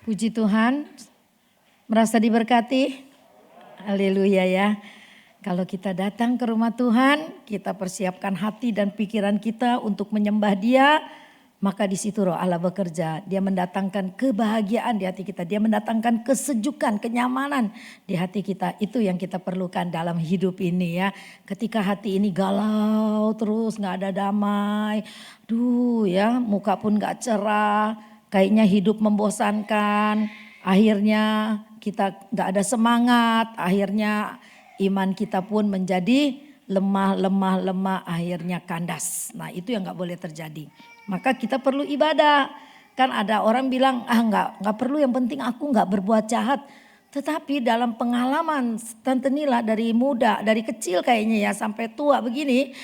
Puji Tuhan, merasa diberkati? Haleluya ya. Kalau kita datang ke rumah Tuhan, kita persiapkan hati dan pikiran kita untuk menyembah Dia, maka di situ Roh Allah bekerja. Dia mendatangkan kebahagiaan di hati kita, Dia mendatangkan kesejukan, kenyamanan di hati kita. Itu yang kita perlukan dalam hidup ini ya. Ketika hati ini galau terus, gak ada damai, ya muka pun gak cerah, kayaknya hidup membosankan, akhirnya kita gak ada semangat, akhirnya iman kita pun menjadi lemah, akhirnya kandas. Nah itu yang gak boleh terjadi. Maka kita perlu ibadah. Kan ada orang bilang gak perlu, yang penting aku gak berbuat jahat. Tetapi dalam pengalaman Tante Nila dari muda, dari kecil kayaknya ya sampai tua begini,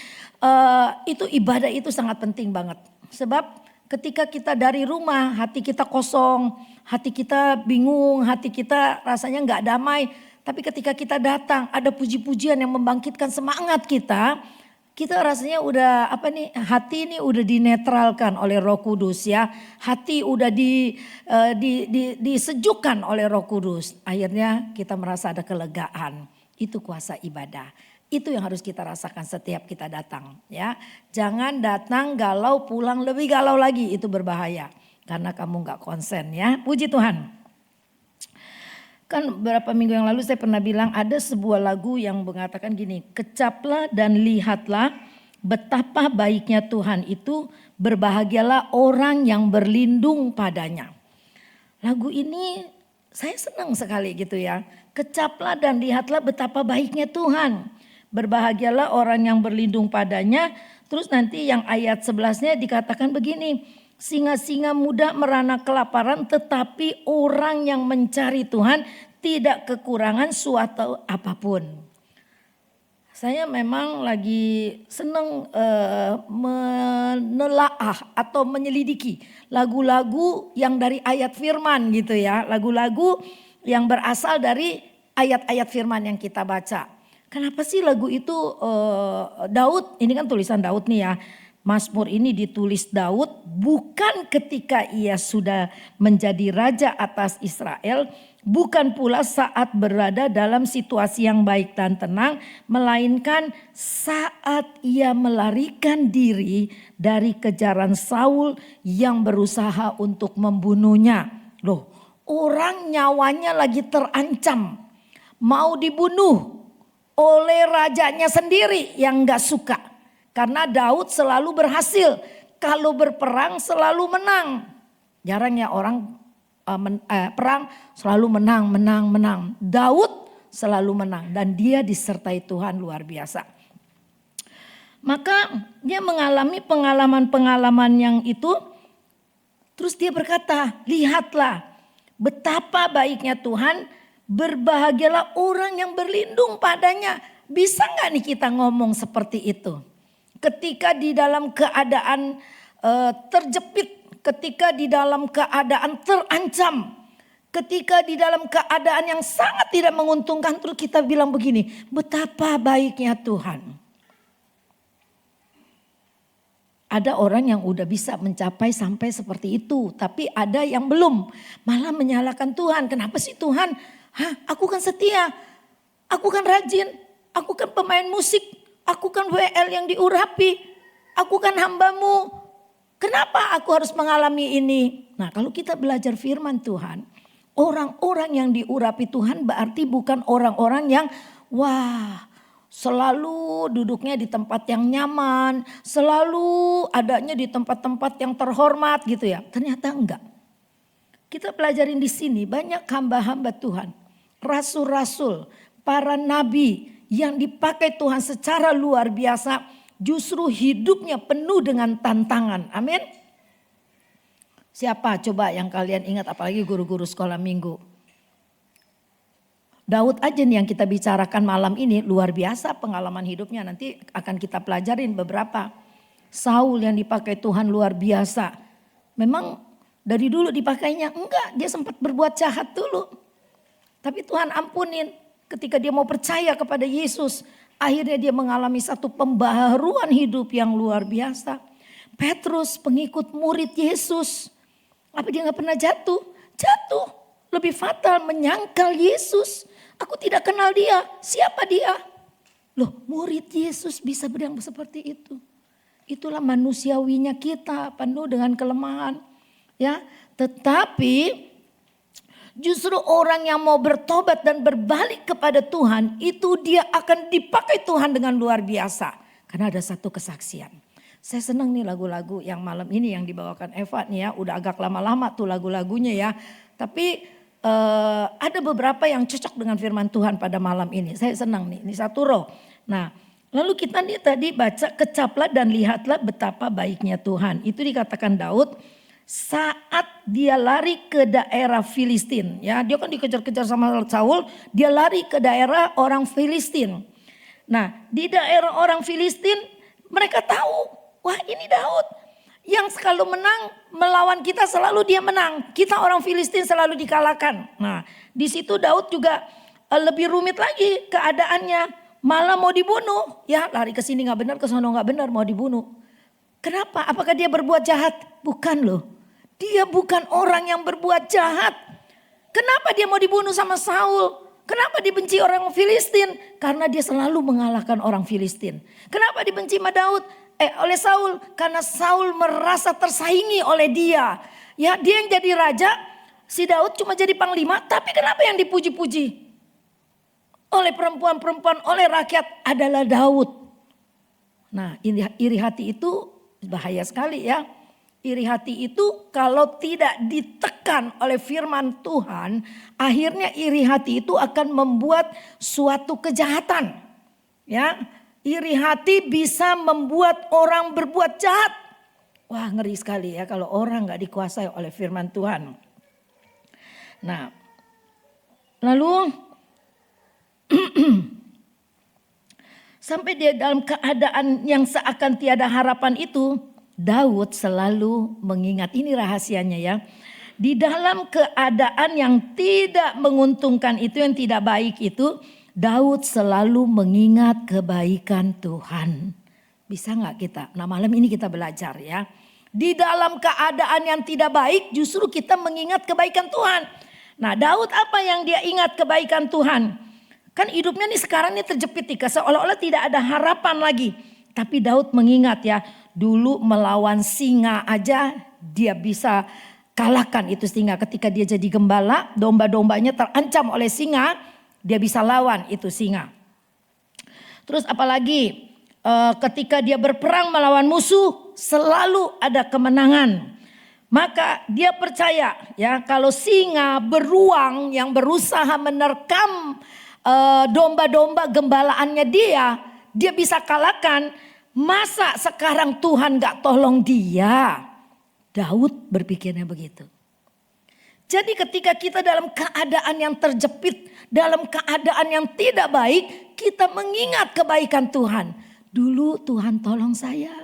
itu ibadah itu sangat penting banget. Sebab ketika kita dari rumah, hati kita kosong, hati kita bingung, hati kita rasanya gak damai. Tapi ketika kita datang, ada puji-pujian yang membangkitkan semangat kita rasanya udah hati ini udah dinetralkan oleh Roh Kudus ya. Hati udah disejukkan oleh Roh Kudus. Akhirnya kita merasa ada kelegaan. Itu kuasa ibadah. Itu yang harus kita rasakan setiap kita datang ya. Jangan datang galau, pulang lebih galau lagi, itu berbahaya. Karena kamu gak konsen ya. Puji Tuhan. Kan beberapa minggu yang lalu saya pernah bilang ada sebuah lagu yang mengatakan gini. Kecaplah dan lihatlah betapa baiknya Tuhan itu, berbahagialah orang yang berlindung padanya. Lagu ini saya senang sekali gitu ya. Kecaplah dan lihatlah betapa baiknya Tuhan. Berbahagialah orang yang berlindung padanya. Terus nanti yang ayat 11-nya dikatakan begini. Singa-singa muda merana kelaparan, tetapi orang yang mencari Tuhan tidak kekurangan suatu apapun. Saya memang lagi senang menelaah atau menyelidiki lagu-lagu yang dari ayat firman gitu ya. Lagu-lagu yang berasal dari ayat-ayat firman yang kita baca. Kenapa sih lagu itu Daud, ini kan tulisan Daud nih ya. Mazmur ini ditulis Daud bukan ketika ia sudah menjadi raja atas Israel. Bukan pula saat berada dalam situasi yang baik dan tenang. Melainkan saat ia melarikan diri dari kejaran Saul yang berusaha untuk membunuhnya. Loh, orang nyawanya lagi terancam. Mau dibunuh oleh rajanya sendiri yang gak suka. Karena Daud selalu berhasil. Kalau berperang selalu menang. Jarang ya orang perang selalu menang. Daud selalu menang. Dan dia disertai Tuhan luar biasa. Maka dia mengalami pengalaman-pengalaman yang itu. Terus dia berkata, lihatlah betapa baiknya Tuhan. Berbahagialah orang yang berlindung padanya. Bisa gak nih kita ngomong seperti itu? Ketika di dalam keadaan terjepit, ketika di dalam keadaan terancam, ketika di dalam keadaan yang sangat tidak menguntungkan, terus kita bilang begini, betapa baiknya Tuhan. Ada orang yang udah bisa mencapai sampai seperti itu, tapi ada yang belum, malah menyalahkan Tuhan. Kenapa sih Tuhan? Aku kan setia, aku kan rajin, aku kan pemain musik. Aku kan WL yang diurapi, aku kan hambamu. Kenapa aku harus mengalami ini? Nah kalau kita belajar firman Tuhan, orang-orang yang diurapi Tuhan berarti bukan orang-orang yang selalu duduknya di tempat yang nyaman, selalu adanya di tempat-tempat yang terhormat gitu ya. Ternyata enggak. Kita pelajarin di sini banyak hamba-hamba Tuhan, rasul-rasul, para nabi yang dipakai Tuhan secara luar biasa, justru hidupnya penuh dengan tantangan. Amin. Siapa coba yang kalian ingat, apalagi guru-guru sekolah minggu? Daud aja nih yang kita bicarakan malam ini, luar biasa pengalaman hidupnya. Nanti akan kita pelajarin beberapa. Saul yang dipakai Tuhan luar biasa. Memang dari dulu dipakainya? Enggak, dia sempat berbuat jahat dulu. Tapi Tuhan ampunin. Ketika dia mau percaya kepada Yesus, Akhirnya dia mengalami satu pembaharuan hidup yang luar biasa. Petrus pengikut murid Yesus. Apa dia gak pernah jatuh? Jatuh. Lebih fatal menyangkal Yesus. Aku tidak kenal dia. Siapa dia? Loh, murid Yesus bisa berdang seperti itu. Itulah manusiawinya kita, penuh dengan kelemahan. Ya, tetapi justru orang yang mau bertobat dan berbalik kepada Tuhan, itu dia akan dipakai Tuhan dengan luar biasa. Karena ada satu kesaksian. Saya senang nih lagu-lagu yang malam ini yang dibawakan Eva nih ya. Udah agak lama-lama tuh lagu-lagunya ya. Tapi ada beberapa yang cocok dengan firman Tuhan pada malam ini. Saya senang nih, ini satu roh. Nah, lalu kita nih tadi baca, kecaplah dan lihatlah betapa baiknya Tuhan. Itu dikatakan Daud saat dia lari ke daerah Filistin. Ya, dia kan dikejar-kejar sama Saul, dia lari ke daerah orang Filistin. Nah, di daerah orang Filistin mereka tahu, wah ini Daud yang selalu menang, melawan kita selalu dia menang. Kita orang Filistin selalu dikalahkan. Nah, di situ Daud juga lebih rumit lagi keadaannya, malah mau dibunuh. Ya, lari ke sini nggak benar, ke sana nggak benar, mau dibunuh. Kenapa? Apakah dia berbuat jahat? Bukan loh. Dia bukan orang yang berbuat jahat. Kenapa dia mau dibunuh sama Saul? Kenapa dibenci orang Filistin? Karena dia selalu mengalahkan orang Filistin. Kenapa dibenci sama Daud? Oleh Saul? Karena Saul merasa tersaingi oleh dia. Ya, dia yang jadi raja, si Daud cuma jadi panglima. Tapi kenapa yang dipuji-puji oleh perempuan-perempuan, oleh rakyat adalah Daud? Nah, iri hati itu bahaya sekali ya. Iri hati itu kalau tidak ditekan oleh firman Tuhan, akhirnya iri hati itu akan membuat suatu kejahatan. Ya, iri hati bisa membuat orang berbuat jahat. Wah, ngeri sekali ya kalau orang nggak dikuasai oleh firman Tuhan. Nah, lalu sampai dia dalam keadaan yang seakan tiada harapan itu, Daud selalu mengingat, ini rahasianya ya. Di dalam keadaan yang tidak menguntungkan itu, yang tidak baik itu, Daud selalu mengingat kebaikan Tuhan. Bisa gak kita? Nah, malam ini kita belajar ya. Di dalam keadaan yang tidak baik justru kita mengingat kebaikan Tuhan. Nah, Daud apa yang dia ingat kebaikan Tuhan? Kan hidupnya nih sekarang nih terjepit nih, seolah-olah tidak ada harapan lagi. Tapi Daud mengingat ya, dulu melawan singa aja dia bisa kalahkan itu singa. Ketika dia jadi gembala, domba-dombanya terancam oleh singa, dia bisa lawan itu singa. Terus apalagi ketika dia berperang melawan musuh, selalu ada kemenangan. Maka dia percaya ya, kalau singa beruang yang berusaha menerkam domba-domba gembalaannya dia bisa kalahkan. Masa sekarang Tuhan gak tolong dia? Daud berpikirnya begitu. Jadi ketika kita dalam keadaan yang terjepit, dalam keadaan yang tidak baik, kita mengingat kebaikan Tuhan. Dulu Tuhan tolong saya.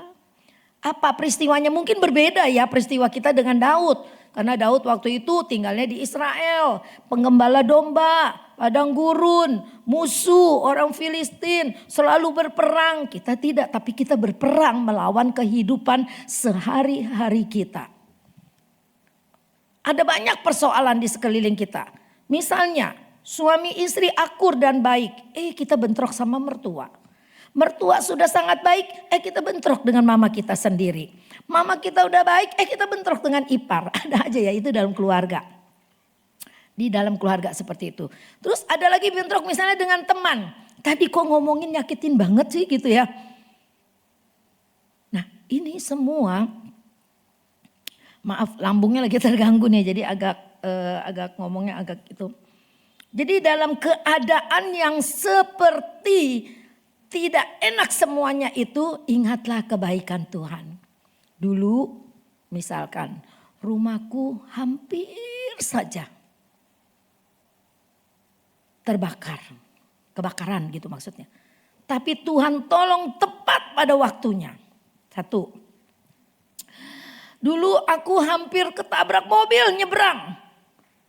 Apa peristiwanya? Mungkin berbeda ya peristiwa kita dengan Daud. Karena Daud waktu itu tinggalnya di Israel, penggembala domba, padang gurun, musuh orang Filistin, selalu berperang. Kita tidak, tapi kita berperang melawan kehidupan sehari-hari kita. Ada banyak persoalan di sekeliling kita. Misalnya suami istri akur dan baik, kita bentrok sama mertua. Mertua sudah sangat baik, kita bentrok dengan mama kita sendiri. Mama kita udah baik, kita bentrok dengan ipar. Ada aja ya, itu dalam keluarga. Di dalam keluarga seperti itu. Terus ada lagi bentrok misalnya dengan teman. Tadi kok ngomongin nyakitin banget sih gitu ya. Nah, ini semua, maaf lambungnya lagi terganggu nih, jadi agak ngomongnya agak gitu. Jadi dalam keadaan yang seperti tidak enak semuanya itu, ingatlah kebaikan Tuhan. Dulu misalkan rumahku hampir saja terbakar, kebakaran gitu maksudnya. Tapi Tuhan tolong tepat pada waktunya. Satu, dulu aku hampir ketabrak mobil nyebrang.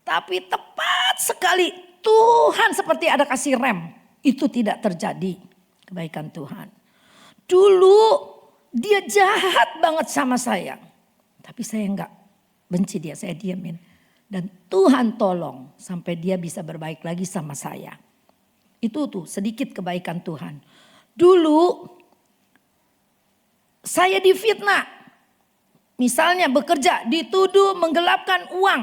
Tapi tepat sekali Tuhan seperti ada kasih rem. Itu tidak terjadi. kebaikan Tuhan. Dulu dia jahat banget sama saya. Tapi saya enggak benci dia, saya diamin. Dan Tuhan tolong sampai dia bisa berbaik lagi sama saya. Itu tuh sedikit kebaikan Tuhan. Dulu saya difitnah. Misalnya bekerja, dituduh menggelapkan uang.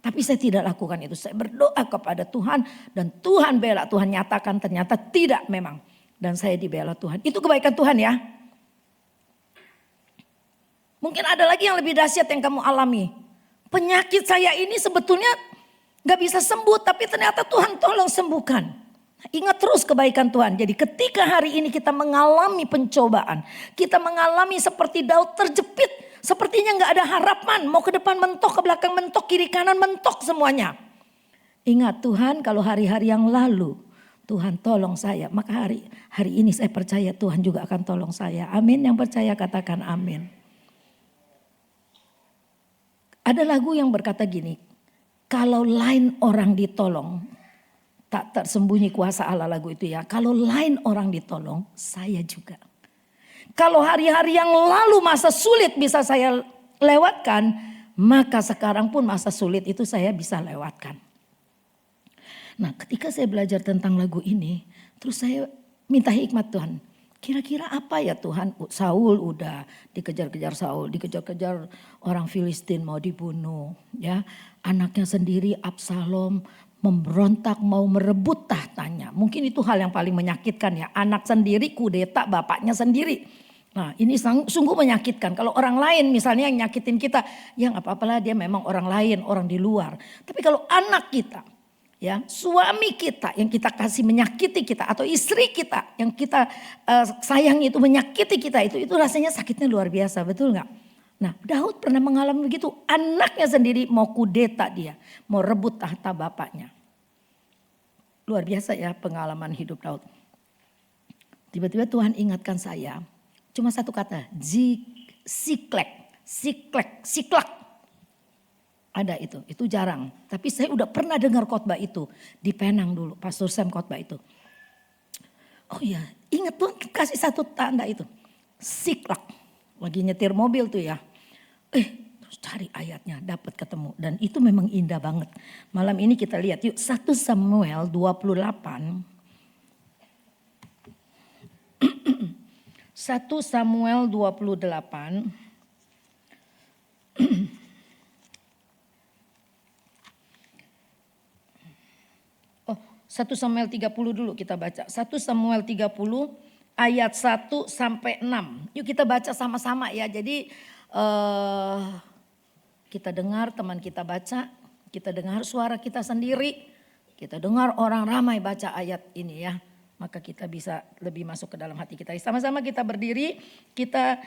Tapi saya tidak lakukan itu. Saya berdoa kepada Tuhan dan Tuhan bela. Tuhan nyatakan ternyata tidak memang. Dan saya dibela Tuhan. Itu kebaikan Tuhan ya. Mungkin ada lagi yang lebih dahsyat yang kamu alami. Penyakit saya ini sebetulnya gak bisa sembuh. Tapi ternyata Tuhan tolong sembuhkan. Ingat terus kebaikan Tuhan. Jadi ketika hari ini kita mengalami pencobaan. Kita mengalami seperti Daud terjepit. Sepertinya gak ada harapan. Mau ke depan mentok, ke belakang mentok, kiri kanan mentok semuanya. Ingat Tuhan, kalau hari-hari yang lalu Tuhan tolong saya. Maka hari ini saya percaya Tuhan juga akan tolong saya. Amin. Yang percaya katakan amin. Ada lagu yang berkata gini. Kalau lain orang ditolong, tak tersembunyi kuasa Allah, lagu itu ya. Kalau lain orang ditolong, saya juga. Kalau hari-hari yang lalu masa sulit bisa saya lewatkan, maka sekarang pun masa sulit itu saya bisa lewatkan. Nah, ketika saya belajar tentang lagu ini, terus saya minta hikmat Tuhan. Kira-kira apa ya Tuhan? Saul udah dikejar-kejar Saul, dikejar-kejar orang Filistin mau dibunuh, ya. Anaknya sendiri Absalom memberontak mau merebut tahtanya. Mungkin itu hal yang paling menyakitkan ya. Anak sendiri kudeta bapaknya sendiri. Nah ini sungguh menyakitkan. Kalau orang lain misalnya yang nyakitin kita. Ya gak apa-apalah dia memang orang lain, orang di luar. Tapi kalau anak kita, ya suami kita yang kita kasih menyakiti kita. Atau istri kita yang kita sayang itu menyakiti kita. Itu rasanya sakitnya luar biasa, betul gak? Nah Daud pernah mengalami begitu. Anaknya sendiri mau kudeta dia. Mau rebut tahta bapaknya. Luar biasa ya pengalaman hidup Daud. Tiba-tiba Tuhan ingatkan saya. Cuma satu kata. Siklak. Ada itu jarang. Tapi saya udah pernah dengar khotbah itu. Di Penang dulu. Pastor Sam khotbah itu. Oh iya ingat Tuhan kasih satu tanda itu. Siklak. Lagi nyetir mobil tuh ya. Terus cari ayatnya, dapat ketemu. Dan itu memang indah banget. Malam ini kita lihat yuk 1 Samuel 28. 1 Samuel 28. Oh 1 Samuel 30 dulu kita baca. 1 Samuel 30 ayat 1 sampai 6. Yuk kita baca sama-sama ya. Jadi kita dengar teman kita baca, kita dengar suara kita sendiri, kita dengar orang ramai baca ayat ini ya. Maka kita bisa lebih masuk ke dalam hati kita. Sama-sama kita berdiri, kita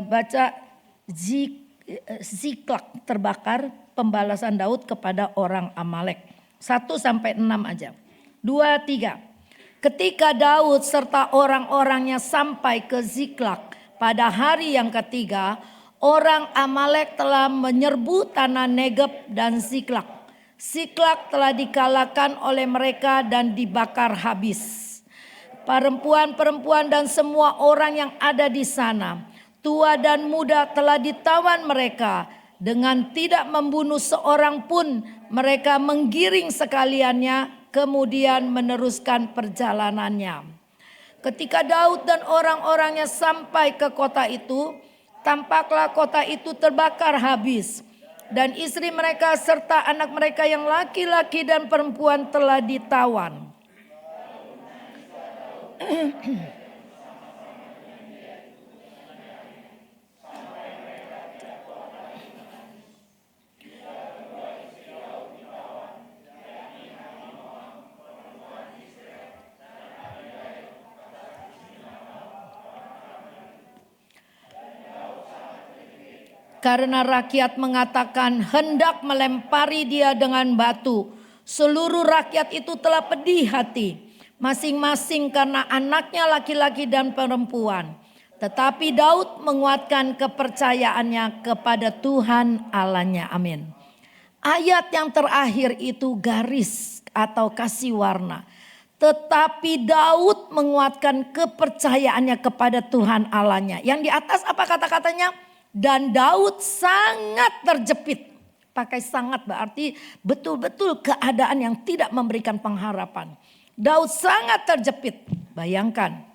baca Siklak terbakar, pembalasan Daud kepada orang Amalek. 1 sampai 6 aja. 2, 3. Ketika Daud serta orang-orangnya sampai ke Siklak pada hari yang ketiga, orang Amalek telah menyerbu tanah Negeb dan Siklak. Siklak telah dikalahkan oleh mereka dan dibakar habis. Perempuan-perempuan dan semua orang yang ada di sana, tua dan muda telah ditawan mereka. Dengan tidak membunuh seorang pun mereka menggiring sekaliannya kemudian meneruskan perjalanannya. Ketika Daud dan orang-orangnya sampai ke kota itu, tampaklah kota itu terbakar habis. Dan istri mereka serta anak mereka yang laki-laki dan perempuan telah ditawan. Karena rakyat mengatakan hendak melempari dia dengan batu. Seluruh rakyat itu telah pedih hati. Masing-masing karena anaknya laki-laki dan perempuan. Tetapi Daud menguatkan kepercayaannya kepada Tuhan Allahnya. Amin. Ayat yang terakhir itu garis atau kasih warna. Tetapi Daud menguatkan kepercayaannya kepada Tuhan Allahnya. Yang di atas apa kata-katanya? Dan Daud sangat terjepit. Pakai sangat berarti betul-betul keadaan yang tidak memberikan pengharapan. Daud sangat terjepit. Bayangkan.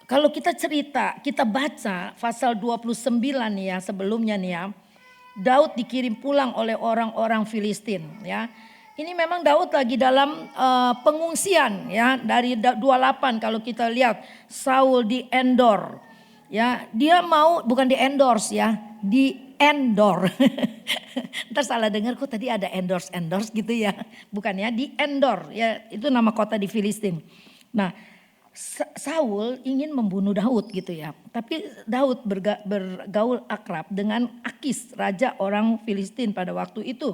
Kalau kita cerita, kita baca pasal 29 nih ya, sebelumnya nih ya. Daud dikirim pulang oleh orang-orang Filistin ya. Ini memang Daud lagi dalam pengungsian ya, dari 28 kalau kita lihat Saul di Endor. Ya, dia mau bukan di endorse ya, di Endor. Ntar salah dengar kok tadi ada endorse gitu ya. Bukan ya, di Endor ya, itu nama kota di Filistin. Nah, Saul ingin membunuh Daud gitu ya. Tapi Daud bergaul akrab dengan Akis, raja orang Filistin pada waktu itu.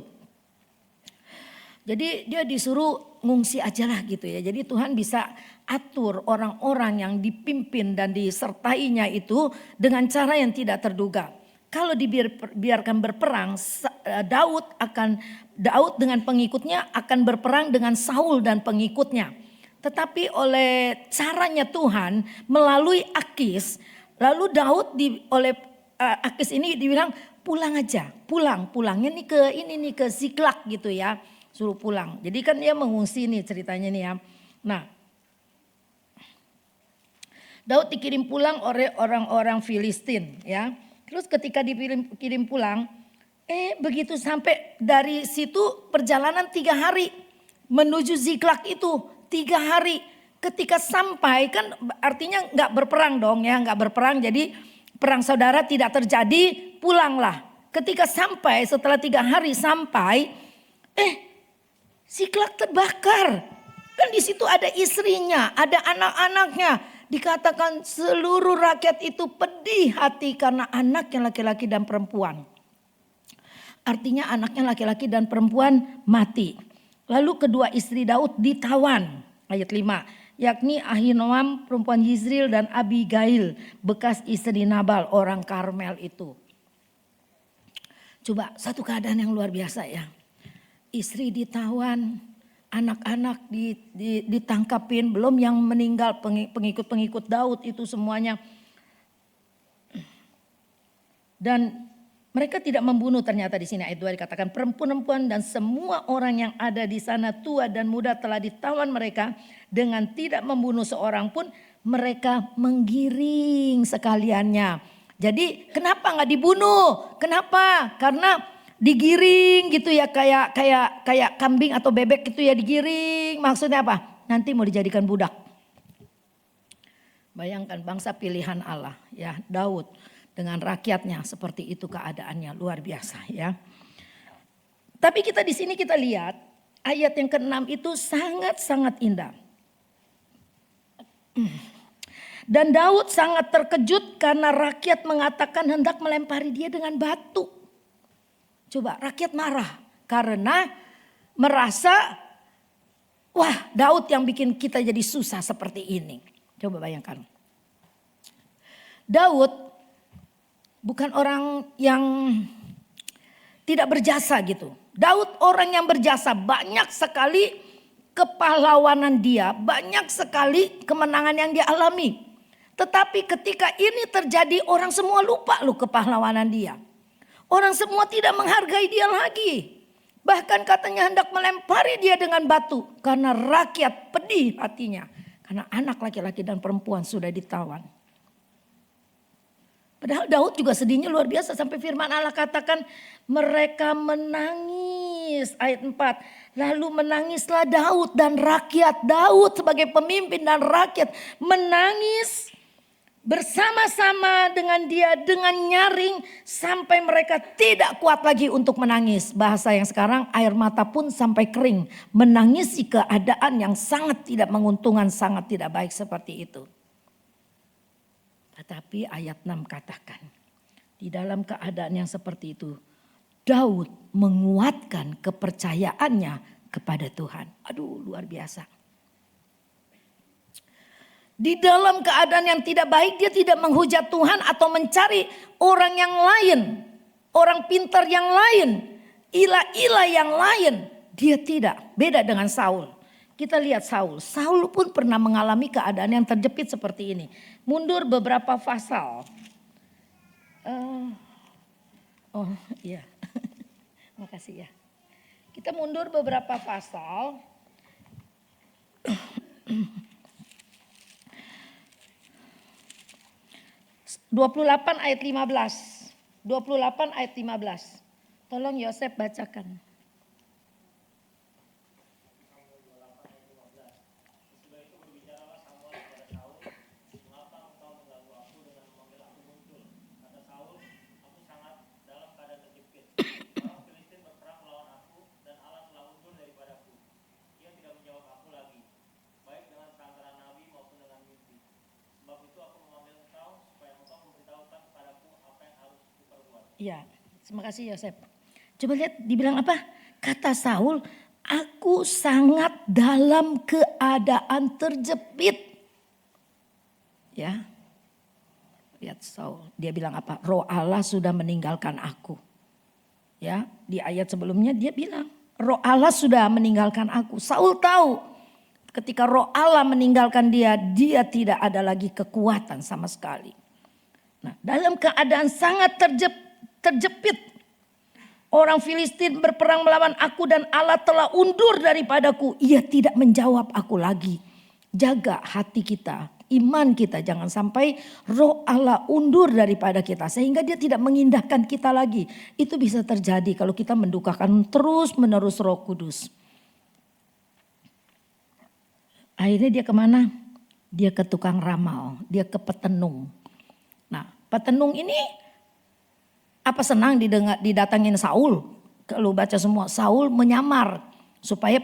Jadi dia disuruh ngungsi aja lah gitu ya. Jadi Tuhan bisa atur orang-orang yang dipimpin dan disertainya itu dengan cara yang tidak terduga. Kalau dibiarkan berperang, Daud dengan pengikutnya akan berperang dengan Saul dan pengikutnya. Tetapi oleh caranya Tuhan melalui Akis, lalu Daud oleh Akis ini dibilang pulang aja, pulangnya nih ke Ziklag gitu ya. Suruh pulang. Jadi kan dia mengungsi nih ceritanya nih ya. Nah, Daud dikirim pulang oleh orang-orang Filistin ya. Terus ketika dikirim pulang, begitu sampai dari situ perjalanan 3 hari menuju Ziklag itu 3 hari. Ketika sampai kan artinya nggak berperang dong ya, nggak berperang. Jadi perang saudara tidak terjadi, pulanglah. Ketika sampai setelah 3 hari sampai, Ziklag terbakar. Kan di situ ada istrinya, ada anak-anaknya. Dikatakan seluruh rakyat itu pedih hati karena anaknya laki-laki dan perempuan. Artinya anaknya laki-laki dan perempuan mati. Lalu kedua istri Daud ditawan. Ayat 5. Yakni Ahinoam perempuan Yizril dan Abigail bekas istri Nabal orang Karmel itu. Coba satu keadaan yang luar biasa ya. Istri ditawan, anak-anak ditangkapin, belum yang meninggal pengikut-pengikut Daud itu semuanya. Dan mereka tidak membunuh ternyata di sini ayat 2 dikatakan perempuan-perempuan dan semua orang yang ada di sana tua dan muda telah ditawan mereka dengan tidak membunuh seorang pun mereka menggiring sekaliannya. Jadi kenapa nggak dibunuh? Kenapa? Karena digiring gitu ya kayak kambing atau bebek gitu ya digiring. Maksudnya apa? Nanti mau dijadikan budak. Bayangkan bangsa pilihan Allah ya Daud dengan rakyatnya seperti itu keadaannya luar biasa ya. Tapi kita di sini kita lihat ayat yang ke-6 itu sangat-sangat indah. Dan Daud sangat terkejut karena rakyat mengatakan hendak melempari dia dengan batu. Coba rakyat marah karena merasa wah Daud yang bikin kita jadi susah seperti ini. Coba bayangkan. Daud bukan orang yang tidak berjasa gitu. Daud orang yang berjasa, banyak sekali kepahlawanan dia, banyak sekali kemenangan yang dia alami. Tetapi ketika ini terjadi orang semua lupa loh kepahlawanan dia. Orang semua tidak menghargai dia lagi. Bahkan katanya hendak melempari dia dengan batu. Karena rakyat pedih hatinya. Karena anak laki-laki dan perempuan sudah ditawan. Padahal Daud juga sedihnya luar biasa. Sampai firman Allah katakan mereka menangis. Ayat 4. Lalu menangislah Daud dan rakyat. Daud sebagai pemimpin dan rakyat menangis. Bersama-sama dengan dia dengan nyaring sampai mereka tidak kuat lagi untuk menangis. Bahasa yang sekarang air mata pun sampai kering. Menangisi keadaan yang sangat tidak menguntungkan, sangat tidak baik seperti itu. Tetapi ayat 6 katakan di dalam keadaan yang seperti itu Daud menguatkan kepercayaannya kepada Tuhan. Aduh luar biasa. Di dalam keadaan yang tidak baik dia tidak menghujat Tuhan atau mencari orang yang lain. Orang pintar yang lain. Ilah-ilah yang lain. dia tidak. Beda dengan Saul. Kita lihat Saul. Saul pun pernah mengalami keadaan yang terjepit seperti ini. Mundur beberapa pasal. Oh iya. Makasih ya. Kita mundur beberapa pasal. 28 ayat 15. 28 ayat 15. Tolong Yosef bacakan. Ya, terima kasih Yosef. Coba lihat dibilang apa? Kata Saul, aku sangat dalam keadaan terjepit. Ya, lihat Saul, dia bilang apa? Roh Allah sudah meninggalkan aku. Ya, di ayat sebelumnya dia bilang, Roh Allah sudah meninggalkan aku. Saul tahu ketika Roh Allah meninggalkan dia, dia tidak ada lagi kekuatan sama sekali. Nah, dalam keadaan sangat terjepit. Orang Filistin berperang melawan aku dan Allah telah undur daripadaku. Ia tidak menjawab aku lagi. Jaga hati kita, iman kita. Jangan sampai roh Allah undur daripada kita. Sehingga dia tidak mengindahkan kita lagi. Itu bisa terjadi kalau kita mendukakan terus menerus Roh Kudus. Akhirnya dia kemana? Dia ke tukang ramal. Dia ke petenung. Nah, petenung ini apa senang didatangin Saul? Kalau baca semua, Saul menyamar supaya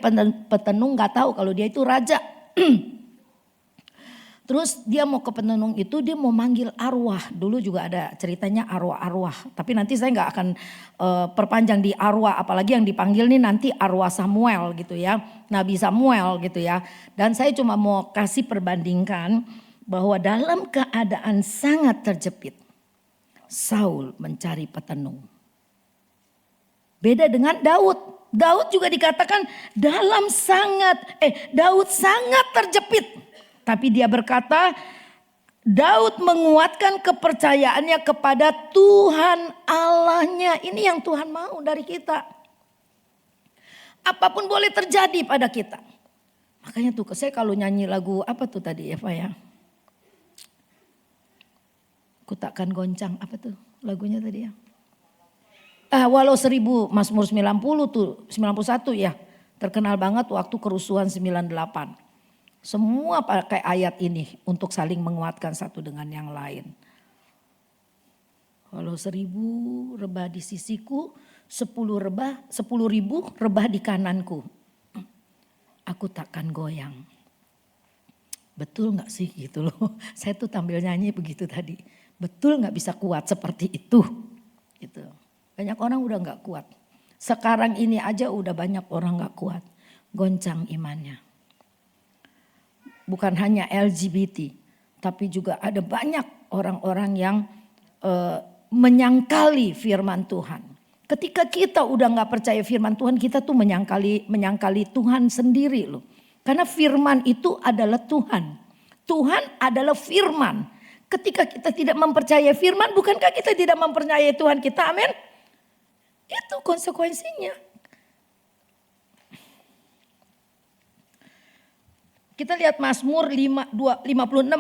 petenung gak tahu kalau dia itu raja. Terus dia mau ke petenung itu, dia mau manggil arwah. Dulu juga ada ceritanya arwah-arwah. Tapi nanti saya gak akan perpanjang di arwah. Apalagi yang dipanggil nih nanti arwah Samuel gitu ya. Nabi Samuel gitu ya. Dan saya cuma mau kasih perbandingkan bahwa dalam keadaan sangat terjepit, Saul mencari petenung. Beda dengan Daud. Daud juga dikatakan Daud sangat terjepit. Tapi dia berkata, Daud menguatkan kepercayaannya kepada Tuhan Allahnya. Ini yang Tuhan mau dari kita. Apapun boleh terjadi pada kita. Makanya tuh saya kalau nyanyi lagu apa tuh tadi Eva ya? Ku takkan goncang, apa tuh lagunya tadi ya? Walau 1000, Mazmur 90 tuh, 91 ya. Terkenal banget waktu kerusuhan 98. Semua pakai ayat ini untuk saling menguatkan satu dengan yang lain. Walau 1000 rebah di sisiku, 10.000 rebah di kananku. Aku takkan goyang. Betul gak sih gitu loh. Saya tuh tampil nyanyi begitu tadi. Betul gak bisa kuat seperti itu. Gitu. Banyak orang udah gak kuat. Sekarang ini aja udah banyak orang gak kuat. Goncang imannya. Bukan hanya LGBT. Tapi juga ada banyak orang-orang yang menyangkali firman Tuhan. Ketika kita udah gak percaya firman Tuhan, kita tuh menyangkali Tuhan sendiri loh. Karena firman itu adalah Tuhan. Tuhan adalah firman. Ketika kita tidak mempercayai firman, bukankah kita tidak mempercayai Tuhan kita? Amin. Itu konsekuensinya. Kita lihat Mazmur 56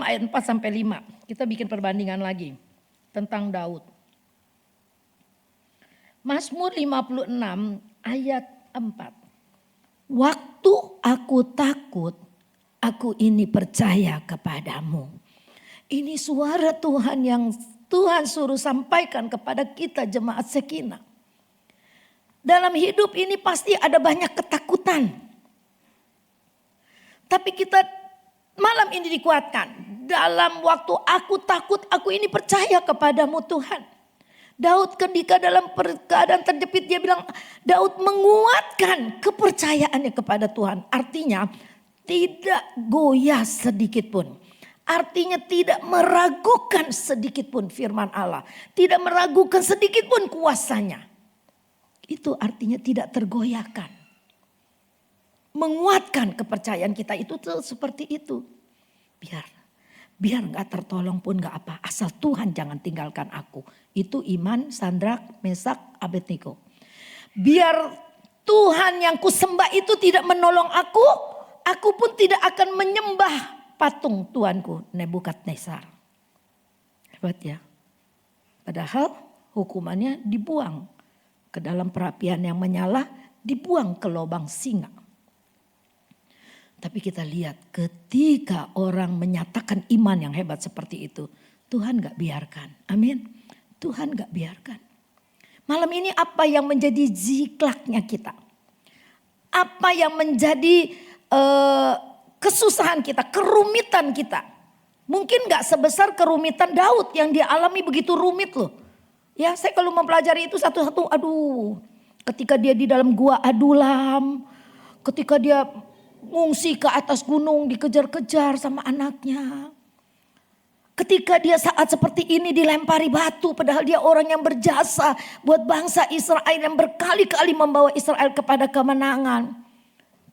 ayat 4 sampai 5. Kita bikin perbandingan lagi tentang Daud. Mazmur 56 ayat 4. Waktu aku takut, aku ini percaya kepadamu. Ini suara Tuhan yang Tuhan suruh sampaikan kepada kita jemaat Shekinah. Dalam hidup ini pasti ada banyak ketakutan. Tapi kita malam ini dikuatkan. Dalam waktu aku takut, aku ini percaya kepadamu Tuhan. Daud ketika dalam keadaan terjepit dia bilang, Daud menguatkan kepercayaannya kepada Tuhan. Artinya tidak goyah sedikit pun. Artinya tidak meragukan sedikit pun firman Allah. Tidak meragukan sedikit pun kuasanya. Itu artinya tidak tergoyahkan. menguatkan kepercayaan kita itu tuh seperti itu. Biar gak tertolong pun gak apa. Asal Tuhan jangan tinggalkan aku. Itu iman Sadrak, Mesak, Abednego. Biar Tuhan yang kusembah itu tidak menolong aku pun tidak akan menyembah patung Tuanku Nebukadnezar. Hebat ya. Padahal hukumannya dibuang ke dalam perapian yang menyala, dibuang ke lubang singa. Tapi kita lihat ketika orang menyatakan iman yang hebat seperti itu, Tuhan gak biarkan. Amin. Tuhan gak biarkan. Malam ini apa yang menjadi ziklaknya kita? Apa yang menjadi kesusahan kita, kerumitan kita? Mungkin gak sebesar kerumitan Daud yang dia alami begitu rumit loh. Ya, saya kalau mempelajari itu satu-satu, ketika dia di dalam gua Adulam, ketika dia ngungsi ke atas gunung dikejar-kejar sama anaknya. Ketika dia saat seperti ini dilempari batu padahal dia orang yang berjasa buat bangsa Israel yang berkali-kali membawa Israel kepada kemenangan.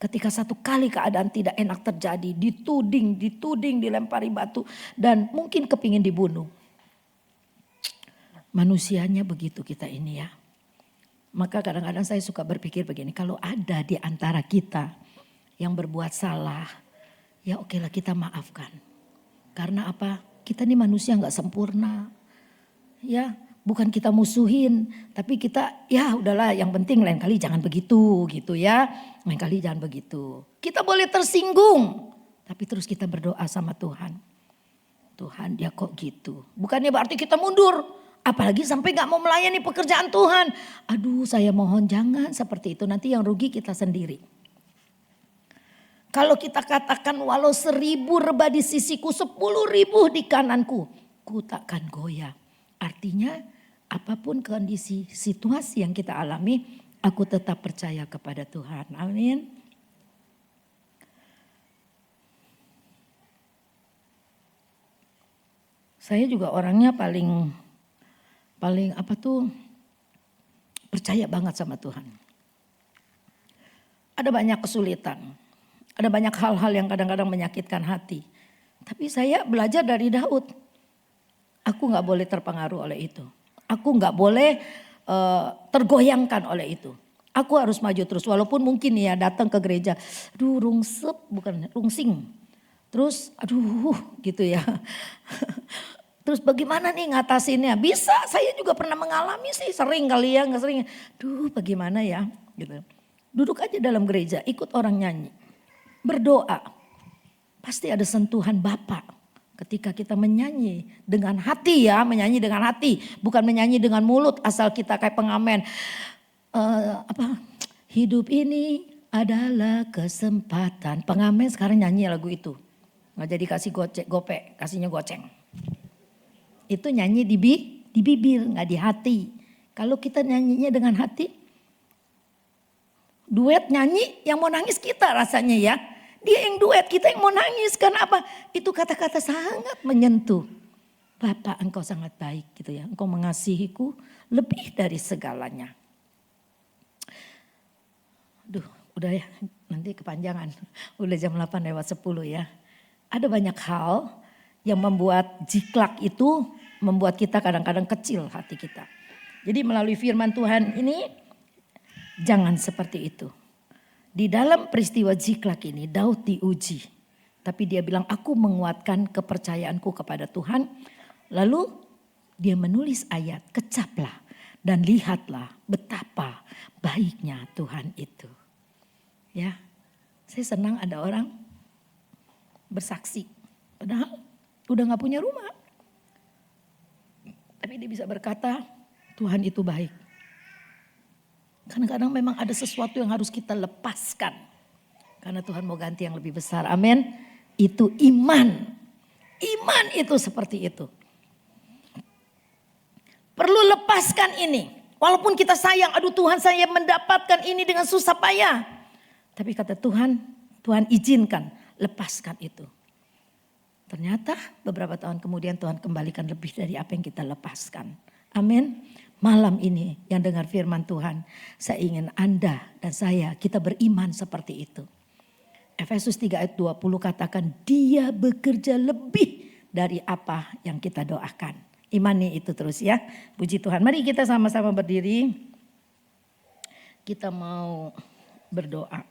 Ketika satu kali keadaan tidak enak terjadi, dituding, dilempari batu dan mungkin kepingin dibunuh. Manusianya begitu kita ini ya. Maka kadang-kadang saya suka berpikir begini, kalau ada di antara kita yang berbuat salah, ya okelah kita maafkan. Karena apa? Kita ini manusia gak sempurna. Ya, bukan kita musuhin, tapi kita ya udahlah yang penting lain kali jangan begitu gitu ya. Lain kali jangan begitu. Kita boleh tersinggung, tapi terus kita berdoa sama Tuhan. Tuhan dia kok gitu. Bukannya berarti kita mundur. Apalagi sampai gak mau melayani pekerjaan Tuhan. Aduh saya mohon jangan seperti itu. Nanti yang rugi kita sendiri. Kalau kita katakan walau 1000 rebah di sisiku, 10.000 di kananku, ku takkan goyah. Artinya apapun kondisi situasi yang kita alami, aku tetap percaya kepada Tuhan. Amin. Saya juga orangnya paling percaya banget sama Tuhan. Ada banyak kesulitan. Ada banyak hal-hal yang kadang-kadang menyakitkan hati. Tapi saya belajar dari Daud. Aku gak boleh terpengaruh oleh itu. Aku gak boleh tergoyangkan oleh itu. Aku harus maju terus. Walaupun mungkin ya datang ke gereja. Aduh rungsing. Terus gitu ya. Terus bagaimana nih ngatasinnya? Bisa, saya juga pernah mengalami sih. Sering kali ya, gak sering. Bagaimana ya gitu. Duduk aja dalam gereja, ikut orang nyanyi. Berdoa, pasti ada sentuhan Bapa ketika kita menyanyi dengan hati ya, menyanyi dengan hati, bukan menyanyi dengan mulut asal kita kayak pengamen. Hidup ini adalah kesempatan. Pengamen sekarang nyanyi lagu itu, nggak jadi kasih gopek, kasihnya goceng. Itu nyanyi di bibir, nggak di hati. Kalau kita nyanyinya dengan hati, duet nyanyi yang mau nangis kita rasanya ya. Dia yang duet, kita yang mau nangis. Karena apa? Itu kata-kata sangat menyentuh. Bapak engkau sangat baik gitu ya. Engkau mengasihiku lebih dari segalanya. Udah ya nanti kepanjangan. Udah jam 8:10 ya. Ada banyak hal yang membuat jiklak itu membuat kita kadang-kadang kecil hati kita. Jadi melalui firman Tuhan ini jangan seperti itu. Di dalam peristiwa jiklak ini Daud diuji. Tapi dia bilang aku menguatkan kepercayaanku kepada Tuhan. Lalu dia menulis ayat kecaplah dan lihatlah betapa baiknya Tuhan itu. Ya, saya senang ada orang bersaksi. Padahal udah gak punya rumah. Tapi dia bisa berkata Tuhan itu baik. Kadang-kadang memang ada sesuatu yang harus kita lepaskan. Karena Tuhan mau ganti yang lebih besar. Amin. Itu iman. Iman itu seperti itu. Perlu lepaskan ini. Walaupun kita sayang, aduh Tuhan saya mendapatkan ini dengan susah payah. Tapi kata Tuhan, Tuhan izinkan, lepaskan itu. Ternyata beberapa tahun kemudian Tuhan kembalikan lebih dari apa yang kita lepaskan. Amin. Malam ini yang dengar firman Tuhan, saya ingin Anda dan saya kita beriman seperti itu. Efesus 3 ayat 20 katakan dia bekerja lebih dari apa yang kita doakan. Imani itu terus ya. Puji Tuhan. Mari kita sama-sama berdiri. Kita mau berdoa.